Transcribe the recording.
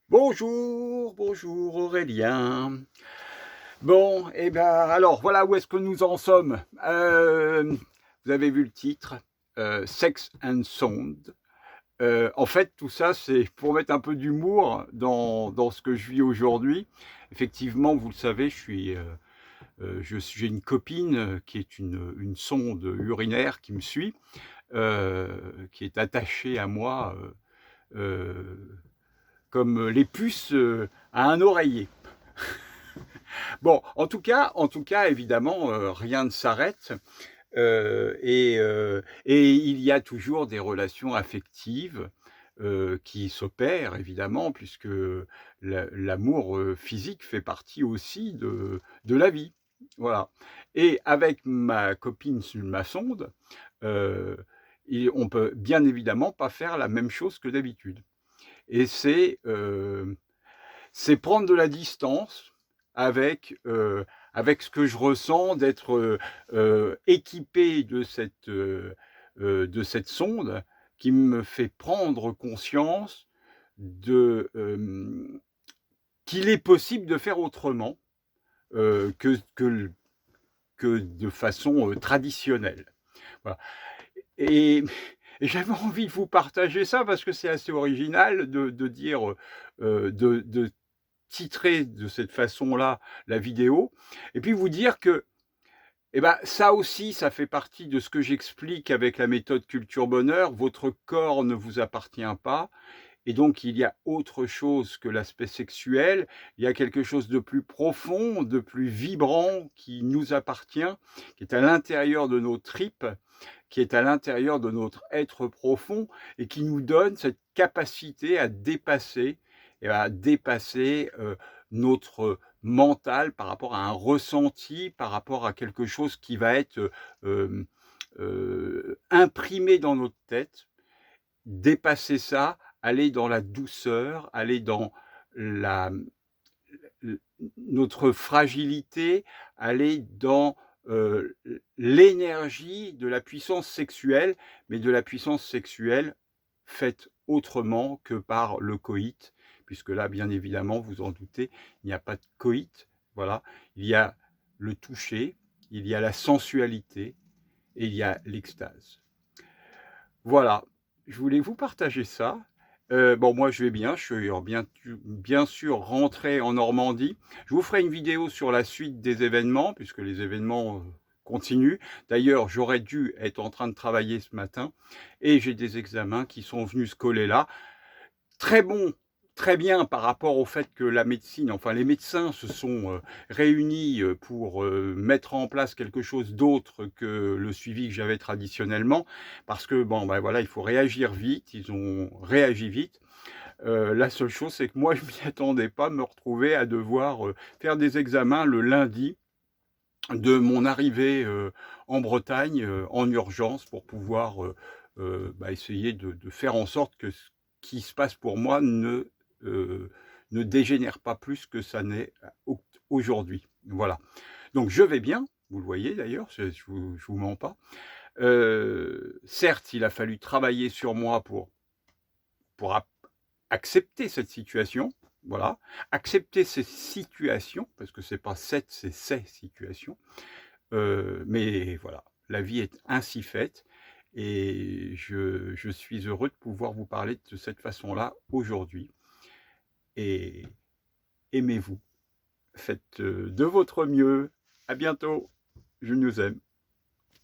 Bonjour, bonjour Aurélien. Bon, et ben alors voilà où est-ce que nous en sommes. Vous avez vu le titre, Sex and Sound. En fait, tout ça, c'est pour mettre un peu d'humour dans ce que je vis aujourd'hui. Effectivement, vous le savez, j'ai une copine qui est une sonde urinaire qui me suit, qui est attachée à moi, comme les puces à un oreiller. Bon, en tout cas, évidemment, rien ne s'arrête, et il y a toujours des relations affectives, qui s'opèrent évidemment puisque l'amour, physique fait partie aussi de la vie. Voilà, et avec ma copine sur ma sonde, heu, on peut bien évidemment pas faire la même chose que d'habitude, et c'est prendre de la distance avec ce que je ressens d'être, équipé de cette sonde qui me fait prendre conscience de, qu'il est possible de faire autrement, que de façon, traditionnelle. Voilà, et et j'avais envie de vous partager ça parce que c'est assez original de dire, de titrer de cette façon-là la vidéo, et puis vous dire que, eh ben, ça aussi, ça fait partie de ce que j'explique avec la méthode Culture Bonheur. Votre corps ne vous appartient pas, et donc il y a autre chose que l'aspect sexuel. Il y a quelque chose de plus profond, de plus vibrant qui nous appartient, qui est à l'intérieur de nos tripes, qui est à l'intérieur de notre être profond et qui nous donne cette capacité à dépasser, notre mental par rapport à un ressenti, par rapport à quelque chose qui va être, imprimé dans notre tête. Dépasser ça, aller dans la douceur, aller dans la l notre fragilité, aller dans, l'énergie de la puissance sexuelle, mais de la puissance sexuelle faite autrement que par le coït, puisque là, bien évidemment, vous en doutez, il n'y a pas de coït, voilà. Il y a le toucher, il y a la sensualité et il y a l'extase. Voilà, je voulais vous partager ça. Bon, moi je vais bien, je suis bien sûr rentré en Normandie. Je vous ferai une vidéo sur la suite des événements puisque les événements, continuent. D'ailleurs, j'aurais dû être en train de travailler ce matin et j'ai des examens qui sont venus se coller là. Très bon, très bien par rapport au fait que la médecine, enfin les médecins se sont, réunis, pour, mettre en place quelque chose d'autre que le suivi que j'avais traditionnellement. Parce que bon, bah, voilà, il faut réagir vite, ils ont réagi vite. La seule chose, c'est que moi je m'y attendais pas, me retrouver à devoir, faire des examens le lundi de mon arrivée, en Bretagne, en urgence pour pouvoir, bah, essayer de faire en sorte que ce qui se passe pour moi heu, ne dégénère pas plus que ça n'est aujourd'hui. Voilà. Donc je vais bien, vous le voyez d'ailleurs, je vous mens pas. Certes, il a fallu travailler sur moi pour accepter cette situation, voilà. Accepter ces situations, parce que c'est pas cette, c'est ces situations. Mais voilà, la vie est ainsi faite et je suis heureux de pouvoir vous parler de cette façon-là aujourd'hui, et aimez-vous, faites, de votre mieux. À bientôt, je nous aime.